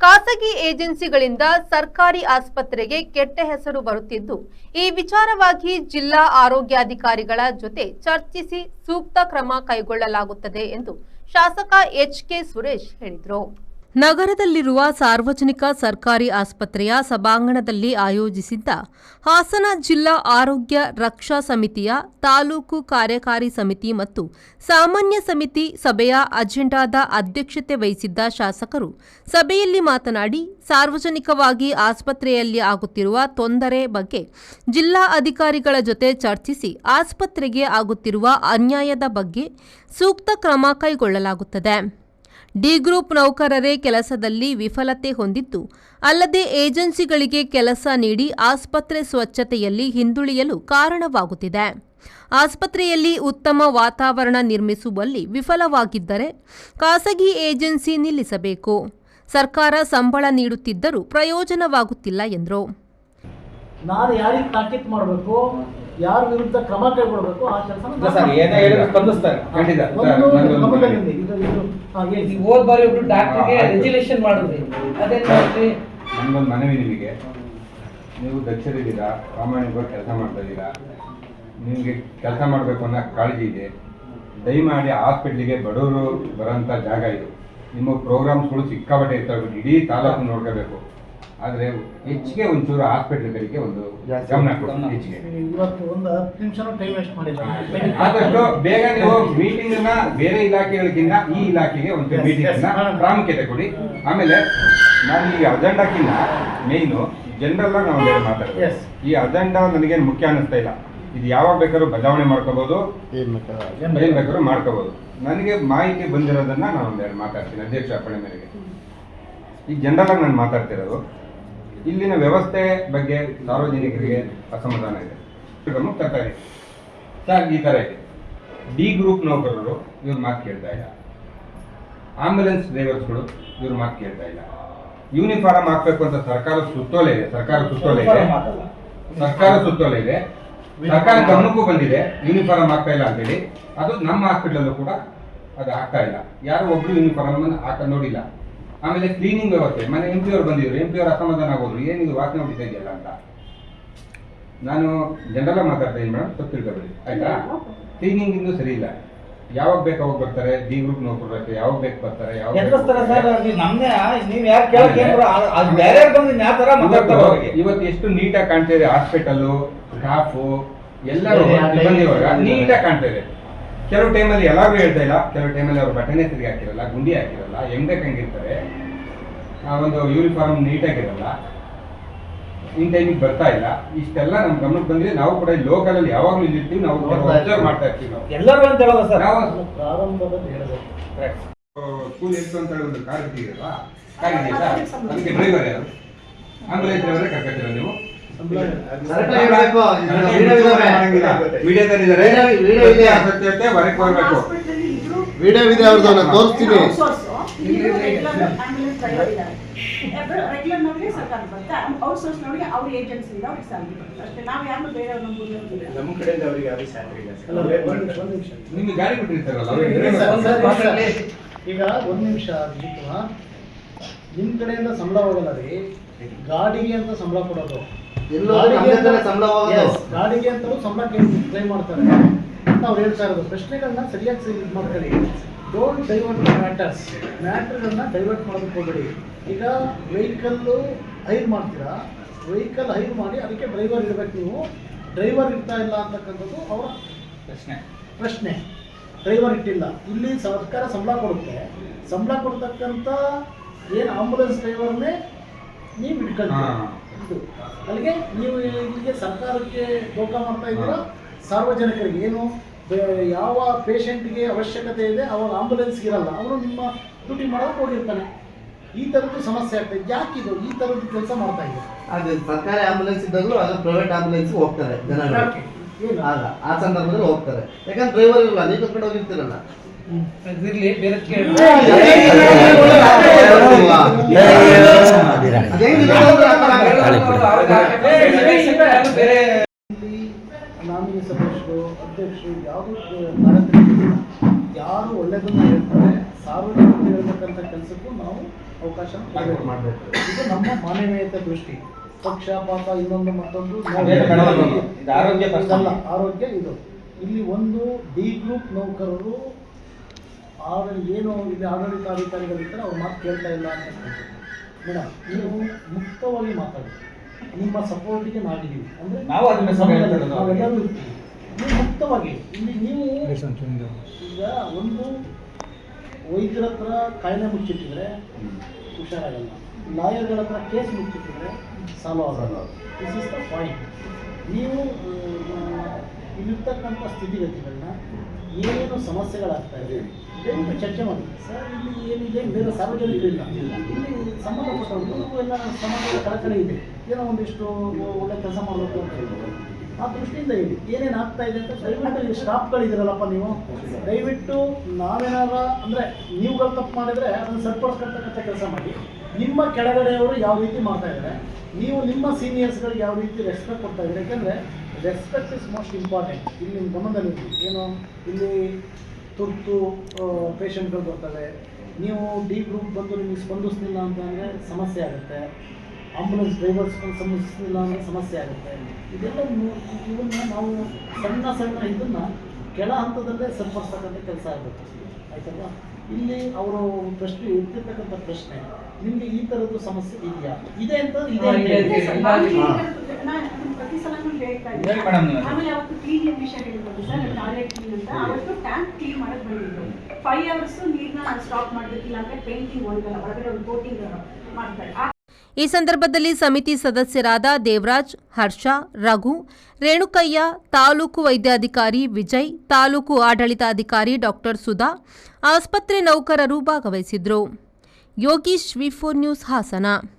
ಖಾಸಗಿ ಏಜೆನ್ಸಿಗಳಿಂದ ಸರ್ಕಾರಿ ಆಸ್ಪತ್ರೆಗೆ ಕೆಟ್ಟ ಹೆಸರು ಬರುತ್ತಿದ್ದು, ಈ ವಿಚಾರವಾಗಿ ಜಿಲ್ಲಾ ಆರೋಗ್ಯಾಧಿಕಾರಿಗಳ ಜೊತೆ ಚರ್ಚಿಸಿ ಸೂಕ್ತ ಕ್ರಮ ಕೈಗೊಳ್ಳಲಾಗುತ್ತದೆ ಎಂದು ಶಾಸಕ ಎಚ್.ಕೆ. ಸುರೇಶ್ ಹೇಳಿದರು. ನಗರದಲ್ಲಿರುವ ಸಾರ್ವಜನಿಕ ಸರ್ಕಾರಿ ಆಸ್ಪತ್ರೆಯ ಸಭಾಂಗಣದಲ್ಲಿ ಆಯೋಜಿಸಿದ್ದ ಹಾಸನ ಜಿಲ್ಲಾ ಆರೋಗ್ಯ ರಕ್ಷಾ ಸಮಿತಿಯ ತಾಲೂಕು ಕಾರ್ಯಕಾರಿ ಸಮಿತಿ ಮತ್ತು ಸಾಮಾನ್ಯ ಸಮಿತಿ ಸಭೆಯ ಅಜೆಂಡಾದ ಅಧ್ಯಕ್ಷತೆ ವಹಿಸಿದ್ದ ಶಾಸಕರು ಸಭೆಯಲ್ಲಿ ಮಾತನಾಡಿ, ಸಾರ್ವಜನಿಕವಾಗಿ ಆಸ್ಪತ್ರೆಯಲ್ಲಿ ಆಗುತ್ತಿರುವ ತೊಂದರೆ ಬಗ್ಗೆ ಜಿಲ್ಲಾ ಅಧಿಕಾರಿಗಳ ಜೊತೆ ಚರ್ಚಿಸಿ ಆಸ್ಪತ್ರೆಗೆ ಆಗುತ್ತಿರುವ ಅನ್ಯಾಯದ ಬಗ್ಗೆ ಸೂಕ್ತ ಕ್ರಮ ಕೈಗೊಳ್ಳಲಾಗುತ್ತದೆ. ಡಿ ಗ್ರೂಪ್ ನೌಕರರೇ ಕೆಲಸದಲ್ಲಿ ವಿಫಲತೆ ಹೊಂದಿದ್ದು, ಅಲ್ಲದೆ ಏಜೆನ್ಸಿಗಳಿಗೆ ಕೆಲಸ ನೀಡಿ ಆಸ್ಪತ್ರೆ ಸ್ವಚ್ಛತೆಯಲ್ಲಿ ಹಿಂದುಳಿಯಲು ಕಾರಣವಾಗುತ್ತಿದೆ. ಆಸ್ಪತ್ರೆಯಲ್ಲಿ ಉತ್ತಮ ವಾತಾವರಣ ನಿರ್ಮಿಸುವಲ್ಲಿ ವಿಫಲವಾಗಿದ್ದರೆ ಖಾಸಗಿ ಏಜೆನ್ಸಿ ನಿಲ್ಲಿಸಬೇಕು. ಸರ್ಕಾರ ಸಂಬಳ ನೀಡುತ್ತಿದ್ದರೂ ಪ್ರಯೋಜನವಾಗುತ್ತಿಲ್ಲ ಎಂದರು. ನಾನು ಯಾರಿಗೆ ತಾಕೀತು ಮಾಡಬೇಕು, ಯಾರ ವಿರುದ್ಧ ಕ್ರಮ ಕೈಗೊಳ್ಳಬೇಕು ಆ ಕೆಲಸ ಹೋದ ಬಾರಿ ಒಬ್ರು ಡಾಕ್ಟರ್ಗೆ ರೆಜುಲೇಷನ್ ಮಾಡಿದ್ರಿ, ಅದೇನು ನಮ್ಗೊಂದು ಮನವಿ ನಿಮಗೆ. ನೀವು ದಕ್ಷರಿದ್ದೀರಾ, ಪ್ರಾಮಾಣಿಕವಾಗಿ ಕೆಲಸ ಮಾಡ್ತಾ ಇದ್ದೀರಾ, ನಿಮಗೆ ಕೆಲಸ ಮಾಡಬೇಕು ಅನ್ನೋ ಕಾಳಜಿ ಇದೆ. ದಯಮಾಡಿ ಹಾಸ್ಪಿಟ್ಲಿಗೆ ಬಡವರು ಬರೋಂಥ ಜಾಗ ಇದು. ನಿಮ್ಮ ಪ್ರೋಗ್ರಾಮ್ಸ್ಗಳು ಸಿಕ್ಕಾಪಟ್ಟೆ ಇರ್ತಾವೆ, ಇಡೀ ತಾಲೂಕು ನೋಡ್ಕೋಬೇಕು. ಆದರೆ ಹೆಚ್ಚಿಗೆ ಒಂಚೂರು ಹಾಸ್ಪಿಟ್ಲ್ಗಳಿಗೆ ಒಂದು ಗಮನ ಕೊಡಿ. ಹೆಚ್ಚಿಗೆ ಇವತ್ತು ಒಂದು 10 ನಿಮಿಷ ಟೈಮ್ ವೇಸ್ಟ್ ಮಾಡಿದ್ದಾರೆ. ಆದಷ್ಟು ಬೇಗ ನೀವು ಮೀಟಿಂಗ್ ಅನ್ನ ಬೇರೆ ಇಲಾಖೆಗಳಿಗಿಂತ ಈ ಇಲಾಖೆಗೆ ಒಂದು ಮೀಟಿಂಗ್ ಪ್ರಾಮುಖ್ಯತೆ ಕೊಡಿ. ಆಮೇಲೆ ನಾನು ಈ ಅಜೆಂಡಾಕ್ಕಿಂತ ಮೇಯ್ನು ಜನರಲ್ ಆಗಿ ನಾವು ಮಾತಾಡ್ತೀವಿ. ಈ ಅಜೆಂಡಾ ನನಗೇನು ಮುಖ್ಯ ಅನ್ನಿಸ್ತಾ ಇಲ್ಲ. ಇದು ಯಾವಾಗ ಬೇಕಾದ್ರೂ ಬದಲಾವಣೆ ಮಾಡ್ಕೋಬಹುದು, ಏನ್ ಬೇಕಾದ್ರೂ ಮಾಡ್ಕೋಬಹುದು. ನನಗೆ ಮಾಹಿತಿ ಬಂದಿರೋದನ್ನ ನಾನು ಒಂದೆರಡು ಮಾತಾಡ್ತೀನಿ ಅಧ್ಯಕ್ಷ ಅಪ್ಪಣೆ ಮೇರೆಗೆ. ಈಗ ಜನರಲ್ ಆಗಿ ನಾನು ಮಾತಾಡ್ತಿರೋದು ಇಲ್ಲಿನ ವ್ಯವಸ್ಥೆ ಬಗ್ಗೆ ಸಾರ್ವಜನಿಕರಿಗೆ ಅಸಮಾಧಾನ ಇದೆ. ತರಕಾರಿ ಸರ್ ಈ ಥರ ಇದೆ. ಡಿ ಗ್ರೂಪ್ ನೌಕರರು ಇವ್ರ ಮಾತು ಕೇಳ್ತಾ ಇಲ್ಲ. ಆಂಬ್ಯುಲೆನ್ಸ್ ಡ್ರೈವರ್ಸ್ಗಳು ಇವ್ರ ಮಾತು ಕೇಳ್ತಾ ಇಲ್ಲ. ಯೂನಿಫಾರ್ಮ್ ಹಾಕ್ಬೇಕು ಅಂತ ಸರ್ಕಾರ ಸುತ್ತೋಲೆ ಇದೆ. ಸರ್ಕಾರ ಗಮನಕ್ಕೂ ಬಂದಿದೆ, ಯೂನಿಫಾರ್ಮ್ ಆಗ್ತಾ ಇಲ್ಲ ಅಂತೇಳಿ. ಅದು ನಮ್ಮ ಹಾಸ್ಪಿಟಲಲ್ಲೂ ಕೂಡ ಅದು ಆಗ್ತಾ ಇಲ್ಲ. ಯಾರು ಒಬ್ರು ಯೂನಿಫಾರ್ಮ್ ಅನ್ನು ಹಾಕ ನೋಡಿಲ್ಲ. ಆಮೇಲೆ ಕ್ಲೀನಿಂಗ್ ವ್ಯವಸ್ಥೆ, ಮನೆ MP ಅವರು ಬಂದಿದ್ರು, MP ಅವರು ಅಸಮಾಧಾನ ಆಗೋದ್ರು, ಏನಿದು ವಾಸನೆ ಹೊಡಿತಾ ಇದೆಯಲ್ಲ ಅಂತ. ನಾನು ಜನರಲ್ಲ ಮಾತಾಡ್ತಾ ಇದ್ದೀನಿ ಮೇಡಮ್, ಸ್ವಲ್ಪ ತಿಳ್ಕೊಬೇಡಿ ಆಯ್ತಾ. ಕ್ಲೀನಿಂಗ್ ಇಂದು ಸರಿ ಇಲ್ಲ. ಯಾವಾಗ ಬೇಕು ಅವಾಗ ಬರ್ತಾರೆ. ಡಿ ಗ್ರೂಪ್ ನೌಕರರು ಅಷ್ಟೇ, ಯಾವಾಗ ಬೇಕು ಬರ್ತಾರೆ, ಇವತ್ತು ಎಷ್ಟು ನೀಟಾಗಿ ಕಾಣ್ತಾ ಇದೆ ಹಾಸ್ಪಿಟಲ್, ಸ್ಟಾಫು ಎಲ್ಲರೂ ನೀಟಾಗಿ ಕಾಣ್ತಾ ಇದೆ. ಕೆಲವು ಟೈಮಲ್ಲಿ ಎಲ್ಲರೂ ಹೇಳ್ತಾ ಇಲ್ಲ, ಕೆಲವು ಟೈಮಲ್ಲಿ ಅವ್ರು ಬಟನೆ ಸರಿಗೆ ಹಾಕಿರಲ್ಲ, ಗುಂಡಿ ಹಾಕಿರಲ್ಲ, ಹೆಂಗ್ ಹಂಗಿರ್ತಾರೆ. ಒಂದು ಯೂನಿಫಾರ್ಮ್ ನೀಟಾಗಿರಲ್ಲ, ಇನ್ ಟೈಮಿಗೆ ಬರ್ತಾ ಇಲ್ಲ. ಇಷ್ಟೆಲ್ಲ ನಮ್ ಗಮನಕ್ಕೆ ಬಂದಿದೆ. ನಾವು ಕೂಡ ಲೋಕಲ್ ಅಲ್ಲಿ ಯಾವಾಗಲೂ ಇಲ್ಲಿರ್ತೀವಿ, ನಾವು ಅಬ್ಸರ್ವ್ ಮಾಡ್ತಾ ಇರ್ತೀವಿ. ನಾವು ಎಲ್ಲರೂ ಅಂತ ಹೇಳೋದು ಸರ್, ನಾವು ಪ್ರಾರಂಭದಲ್ಲಿ ಹೇಳಿದೆ ಸ್ಕೂಲ್ ಎಷ್ಟು ಅಂತ ಹೇಳಿ ಒಂದು ಕಾರ್ ಇದೆಯಲ್ಲ, ಕಾರ್ ಇದೆಯಾ, ಅದಕ್ಕೆ ಡ್ರೈವರ್ ಯಾರು? ಆಂಬುಲೆನ್ಸ್ ಡ್ರೈವರೇ ಕರ್ಕೊತೀರ ನೀವು? ವಿಡಿಯೋ ಇದೆ ಅವ್ರದ್ದು, ತೋರಿಸ್ತೀನಿ. ನಿಮ್ಗೆ ಗಾಡಿ ಬಿಟ್ಟಿರ್ತಾರಲ್ಲ ಈಗ 1 ನಿಮಿಷ. ನಿಮ್ ಕಡೆಯಿಂದ ಸಂಬಳ ಹೋಗಲ್ಲ ರೀ, ಗಾಡಿಗೆ ಅಂತ ಸಂಬಳ ಕೊಡೋದು. ಗಾಡಿಗೆ ಅಂತಲೂ ಸಂಬಳ ಕ್ಲೈಮ್ ಮಾಡ್ತಾರೆ ಅಂತ ಅವ್ರು ಹೇಳ್ತಾ ಇರೋದು. ಪ್ರಶ್ನೆಗಳನ್ನ ಸರಿಯಾಗಿ ಇದು ಮಾಡ್ಕೊಳ್ಳಿ. ಡೋಂಟ್ ಡೈವರ್ಟ್ ಮ್ಯಾಟ್ರ್ಗಳನ್ನ ಡೈವರ್ಟ್ ಮಾಡೋದಕ್ಕೆ ಹೋಗಬೇಡಿ. ಈಗ ವೆಹಿಕಲ್ಲು ಹೈರ್ ಮಾಡ್ತೀರಾ, ವೆಹಿಕಲ್ ಹೈರ್ ಮಾಡಿ ಅದಕ್ಕೆ ಡ್ರೈವರ್ ಇರಬೇಕು. ನೀವು ಡ್ರೈವರ್ ಇರ್ತಾ ಇಲ್ಲ ಅಂತಕ್ಕಂಥದ್ದು ಅವರ ಪ್ರಶ್ನೆ. ಡ್ರೈವರ್ ಇಟ್ಟಿಲ್ಲ. ಇಲ್ಲಿ ಸರ್ಕಾರ ಸಂಬಳ ಕೊಡುತ್ತೆ. ಸಂಬಳ ಕೊಡ್ತಕ್ಕಂಥ ಏನು ಆಂಬುಲೆನ್ಸ್ ಡ್ರೈವರ್ನೇ ನೀವು ಇಟ್ಕೊಳ್ತೀರಾ. ಅಲ್ಲಿಗೆ ನೀವು ಇಲ್ಲಿಗೆ ಸರ್ಕಾರಕ್ಕೆ ದೋಖ ಮಾಡ್ತಾ ಇದ್ದೀರಾ. ಸಾರ್ವಜನಿಕರಿಗೆ ಏನು ಯಾವ ಪೇಷಂಟ್ಗೆ ಅವಶ್ಯಕತೆ ಇದೆ ಅವಾಗ ಆಂಬುಲೆನ್ಸ್ಗೆ ಇರಲ್ಲ, ಅವನು ನಿಮ್ಮ ಡ್ಯೂಟಿ ಮಾಡೋಕೆ ಹೋಗಿರ್ತಾನೆ. ಈ ಥರದ್ದು ಸಮಸ್ಯೆ ಆಗ್ತದೆ. ಯಾಕಿದು ಈ ಥರದ್ದು ಕೆಲಸ ಮಾಡ್ತಾ ಇದೆ? ಅದು ಸರ್ಕಾರಿ ಆಂಬುಲೆನ್ಸ್ ಇದ್ದಾಗಲೂ ಆಗ ಪ್ರೈವೇಟ್ ಆಂಬುಲೆನ್ಸ್ ಹೋಗ್ತಾರೆ ಜನಗಳು. ಆಗ ಆ ಸಂದರ್ಭದಲ್ಲಿ ಹೋಗ್ತಾರೆ, ಯಾಕಂದ್ರೆ ಡ್ರೈವರ್ ಇರಲ್ಲ, ನೀವು ಕರ್ಕೊಂಡು ಹೋಗಿರ್ತೀರಲ್ಲ. ನಾಮಿನಿ ಸದಸ್ಯರು, ಅಧ್ಯಕ್ಷರು ಯಾರು ಒಳ್ಳೆಯದನ್ನು ಹೇಳ್ತಾರೆ, ಸಾರ್ವಜನಿಕರು ಹೇಳ್ತಕ್ಕಂಥ ಕೆಲಸಕ್ಕೂ ನಾವು ಅವಕಾಶ ಮಾಡ್ಬೇಕು. ಇದು ನಮ್ಮ ಮಾನವೀಯತೆ ದೃಷ್ಟಿ. ಪಕ್ಷಪಾತ ಇನ್ನೊಂದು ಮತ್ತೊಂದು ಇದು ಆರೋಗ್ಯ ಇದಲ್ಲ, ಆರೋಗ್ಯ ಇದು. ಇಲ್ಲಿ ಒಂದು ಡಿ ಗ್ರೂಪ್ ನೌಕರರು ಏನು ಇಲ್ಲಿ ಆಡಳಿತಾಧಿಕಾರಿಗಳಿರ್ತಾರೆ ಅವ್ರ ಮಾತು ಕೇಳ್ತಾ ಇಲ್ಲ ಅಂತ ಮೇಡಮ್, ನೀವು ಮುಕ್ತವಾಗಿ ಮಾತಾಡಿ. ನಿಮ್ಮ ಸಪೋರ್ಟಿಗೆ ನಾವಿದ್ದೀವಿ ಅಂದರೆ ನಾವು ಅದನ್ನ ನಾವೆಲ್ಲರೂ ಇರ್ತೀವಿ. ನೀವು ಮುಕ್ತವಾಗಿ ಇಲ್ಲಿ ನೀವು ಈಗ ಒಂದು ವೈದ್ಯರ ಹತ್ರ ಕಾಯಿಲೆ ಮುಚ್ಚಿಟ್ಟಿದ್ರೆ ಹುಷಾರಾಗಲ್ಲ, ಲಾಯರ್ಗಳ ಹತ್ರ ಕೇಸ್ ಮುಚ್ಚಿಟ್ಟಿದ್ರೆ ಸಾಲ್ವ್ ಆಗಲ್ಲ. This is the point. ನೀವು ಇಲ್ಲಿರ್ತಕ್ಕಂಥ ಸ್ಥಿತಿಗತಿಗಳನ್ನ ಏನೇನು ಸಮಸ್ಯೆಗಳಾಗ್ತಾ ಇದೆ ದಯವಿಟ್ಟು ಚರ್ಚೆ ಮಾಡಿ. ಸರ್ ಇಲ್ಲಿ ಏನಿದೆ ಬೇರೆ ಸಾರ್ವಜನಿಕರಿಲ್ಲ, ಇಲ್ಲಿ ಸಂಬಂಧಪಟ್ಟವರು ಎಲ್ಲ ಸಮಾಜದ ಕಳಕಳಿ ಇದೆ, ಏನೋ ಒಂದಿಷ್ಟು ಒಳ್ಳೆ ಕೆಲಸ ಮಾಡಬೇಕು ಅಂತ ಹೇಳ್ಬೋದು. ಆ ದೃಷ್ಟಿಯಿಂದ ಹೇಳಿ ಏನೇನು ಆಗ್ತಾ ಇದೆ ಅಂತ. ದಯವಿಟ್ಟು ಇಲ್ಲಿ ಸ್ಟಾಫ್ಗಳಿದ್ದೀರಲ್ಲಪ್ಪ, ನೀವು ದಯವಿಟ್ಟು ನಾವೇನಾರ ಅಂದರೆ ನೀವುಗಳು ತಪ್ಪು ಮಾಡಿದರೆ ಅದನ್ನು ಸರಿಪಡಿಸ್ಕೊಳ್ತಕ್ಕಂಥ ಕೆಲಸ ಮಾಡಿ. ನಿಮ್ಮ ಕೆಳಗಡೆಯವರು ಯಾವ ರೀತಿ ಮಾಡ್ತಾ ಇದ್ದಾರೆ, ನೀವು ನಿಮ್ಮ ಸೀನಿಯರ್ಸ್ಗಳಿಗೆ ಯಾವ ರೀತಿ ರೆಸ್ಪೆಕ್ಟ್ ಕೊಡ್ತಾ ಇದ್ದೀರಿ. ಯಾಕೆಂದರೆ ರೆಸ್ಪೆಕ್ಟ್ ಇಸ್ ಮೋಸ್ಟ್ ಇಂಪಾರ್ಟೆಂಟ್. ಇಲ್ಲಿ ನಿಮ್ಮ ಗಮನದಲ್ಲಿದೆ ಏನು, ಇಲ್ಲಿ ತುರ್ತು ಪೇಷಂಟ್ಗಳು ಬರ್ತವೆ, ನೀವು ಡಿ ಗ್ರೂಪ್ ಬಂದು ನಿಮಗೆ ಸ್ಪಂದಿಸಲಿಲ್ಲ ಅಂತಂದರೆ ಸಮಸ್ಯೆ ಆಗುತ್ತೆ. ಆಂಬುಲೆನ್ಸ್ ಡ್ರೈವರ್ಸ್ ಸ್ಪಂದಿಸಲಿಲ್ಲ ಅಂದರೆ ಸಮಸ್ಯೆ ಆಗುತ್ತೆ. ಇದೆಲ್ಲ ಇವನ್ನ ನಾವು ಸಣ್ಣ ಇದನ್ನು ಕೆಳ ಹಂತದಲ್ಲೇ ಸರಿಪಡಿಸ್ತಕ್ಕಂಥ ಕೆಲಸ ಆಗಬೇಕು, ಆಯ್ತಲ್ವಾ. ಇಲ್ಲಿ ಅವರು ಪ್ರಶ್ನೆ ಇರ್ತಿರ್ತಕ್ಕಂಥ ಪ್ರಶ್ನೆ, ನಿಮಗೆ ಈ ಥರದ್ದು ಸಮಸ್ಯೆ ಇದೆಯಾ, ಇದೆ ಅಂತ ಪ್ರತಿ ಸಲನೂ ಹೇಳ್ತಾ ಇದ್ದೆ. ಹೇಳಿ ಮೇಡಮ್ ನೀವು. ಆಮೇಲೆ ಅವತ್ತು ಕ್ಲೀನ್ ವಿಷಯ ಹೇಳಿದ್ರು ಸರ್, ಟಾಯ್ಲೆಟ್ ಕ್ಲೀನ್ ಅಂತ. ಅವತ್ತು ಟ್ಯಾಂಕ್ ಕ್ಲೀನ್ ಮಾಡಕ್ ಬಂದಿದ್ರು. 5 hours ನೀರನ್ನ ಸ್ಟಾಪ್ ಮಾಡಬೇಕಿಲ್ಲ ಅಂತ ಪೇಂಟಿಂಗ್ ಹೋಗಲ್ಲ, ಹೊರಗಡೆ ಒಂದು ಕೋಟಿಂಗ್ ಮಾಡ್ತಾರೆ. ಈ ಸಂದರ್ಭದಲ್ಲಿ ಸಮಿತಿ ಸದಸ್ಯರಾದ ದೇವರಾಜ್, ಹರ್ಷ, ರಘು, ರೇಣುಕಯ್ಯ, ತಾಲೂಕು ವೈದ್ಯಾಧಿಕಾರಿ ವಿಜಯ್, ತಾಲೂಕು ಆಡಳಿತಾಧಿಕಾರಿ ಡಾಕ್ಟರ್ ಸುಧಾ, ಆಸ್ಪತ್ರೆ ನೌಕರರು ಭಾಗವಹಿಸಿದ್ರು. ಯೋಗೀಶ್, ವಿ4 ನ್ಯೂಸ್, ಹಾಸನ.